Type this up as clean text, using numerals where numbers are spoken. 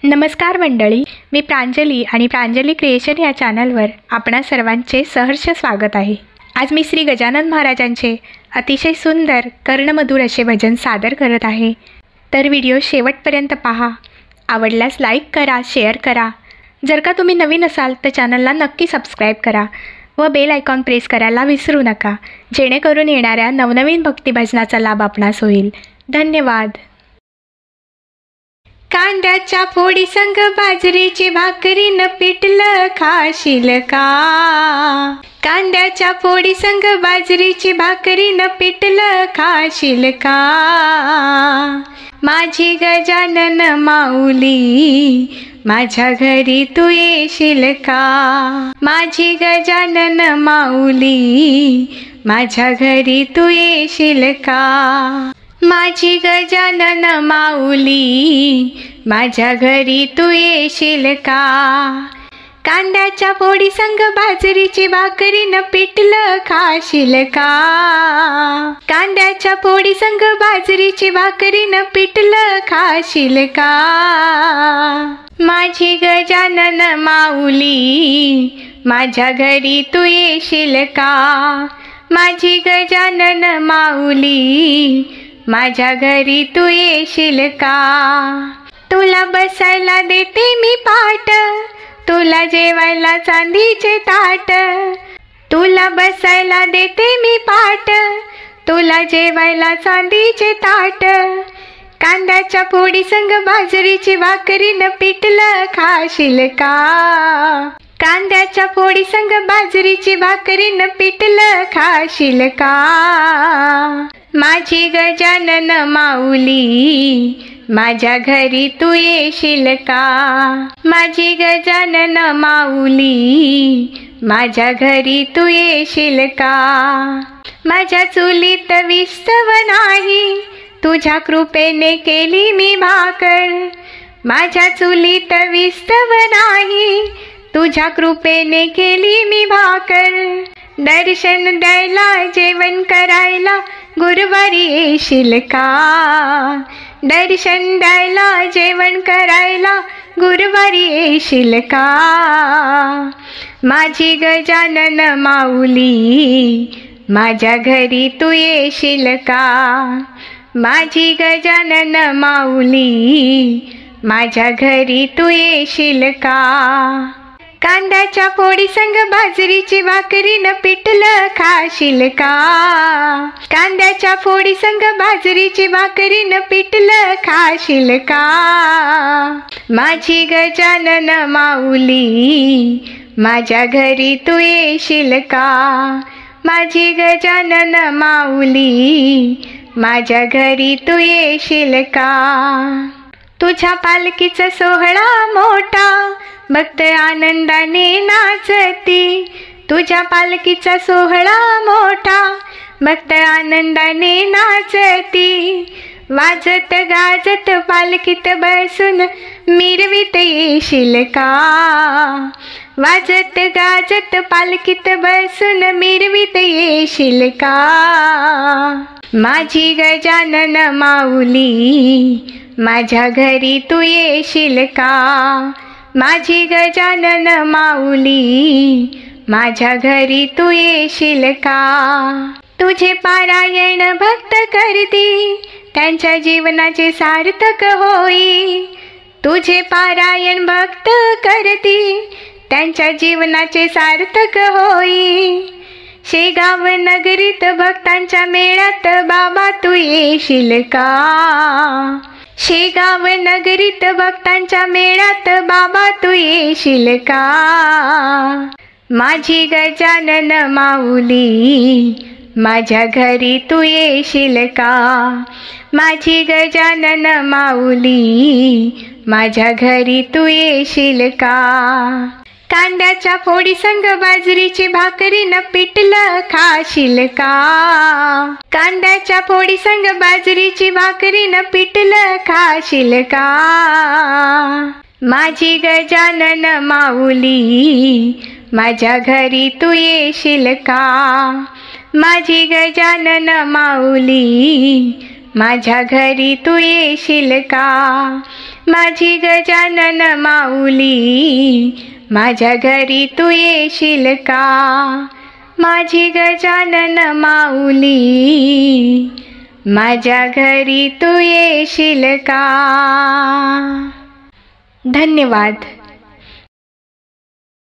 नमस्कार मंडळी, मी प्रांजली आणि प्रांजली क्रिएशन या चॅनलवर आपणा सर्वांचे सहर्ष स्वागत आहे। आज मी श्री गजानन महाराजांचे अतिशय सुंदर कर्णमधुर असे भजन सादर करत आहे। तर व्हिडिओ शेवटपर्यंत पहा। आवडल्यास लाईक करा, शेअर करा। जर का तुम्ही नवीन असाल तर चॅनलला नक्की सबस्क्राईब करा व बेल आयकॉन प्रेस करायला विसरू नका, जेणेकरून येणाऱ्या नवनवीन भक्ती भजनाचा लाभ आपणास होईल। धन्यवाद। कांद्याच्या फोडी संग बाजरीची भाकरी न पिठलं खाशील का? कांद्याच्या फोडी संग बाजरीची भाकरी न पिठलं खाशील का? माझी गजानन माऊली माझ्या घरी तू येशील का? माझी गजानन माऊली माझ्या घरी तू येशील का? माझी गजानन माऊली माझ्या घरी तू येशील का? कांद्याच्या फोडी संग बाजरीची भाकरी न पिठलं खाशील का? कांद्याच्या फोडी संग बाजरीची भाकरी न पिठलं खाशील का? माझी गजानन माऊली माझ्या घरी तू येशील का? माझी गजानन माऊली माझ्या घरी तू येशील का? तुला बसायला देते मी पाट, तुला जेवायला चांदीचे ताट। तुला बसायला देते मी पाट, तुला जेवायला चांदीचे ताट। कांद्याच्या फोडी संग बाजरीची भाकरी न पिठलं खाशील का? कांद्याच्या फोडी संग बाजरीची भाकरी न पिठलं खाशील का? माझी गजानन माऊली माझ्या घरी तू येशील का? माझी गजानन माऊली माझ्या घरी तू येशील का? माझ्या चुलीत विस्तव नाही, तुझ्या कृपेने केली मी भाकर। माझ्या चुलीत विस्तव नाही, तुझ्या कृपेने केली मी भाकर। दर्शन द्यायला जेवण करायला गुरुवारी येशील का? दर्शन द्यायला जेवण करायला गुरुवारी येशील का? माझी गजानन माऊली माझ्या घरी तू येशील का? माझी गजानन माऊली माझ्या घरी तू येशील का? कांद्याच्या फोडी संग बाजरीची भाकरी न पिठलं खाशील का? कांद्याच्या फोडी संग बाजरीची भाकरी न पिठलं खाशील का? माझी गजानन माऊली माझ्या घरी तू येशील का? माझी गजानन माऊली माझ्या घरी तू येशील का? तुझ्या पालखीचा सोहळा मोठा, भक्त आनंदाने नाचती। तुझ्या पालखीचा सोहळा मोठा, भक्त आनंदाने नाचती। वाजत गाजत पालखीत बसून मिरवीत येशील का? वाजत गाजत पालखीत बसून मिरवीत येशील का? माझी गजानन माऊली माझ्या घरी तू येशील का? माझी गजानन माऊली माझ्या घरी तू येशील का? तुझे पारायण भक्त करती, त्यांच्या जीवनाचे सार्थक होई। तुझे पारायण भक्त करती, त्यांच्या जीवनाचे सार्थक होई। शेगाव नगरीत भक्तांच्या मेळ्यात बाबा तू येशील का? शेगाव नगरीत भक्तांच्या मेळ्यात बाबा तू येशील का? माझी गजानन माऊली माझ्या घरी तू येशील का? माझी गजानन माऊली माझ्या घरी तू येशील का? कांद्याच्या फोडी संग बाजरीची भाकरी न पिठलं खाशील का? कांद्याच्या फोडी संग बाजरीची भाकरी न पिठलं खाशील का? माझी गजानन माऊली माझ्या घरी तू येशील का? माझी गजानन माऊली माझ्या घरी तू येशील का? माझी गजानन माऊली, माझ्या घरी तू येशील का? माझी गजानन माऊली, माझ्या घरी तू येशील का? धन्यवाद.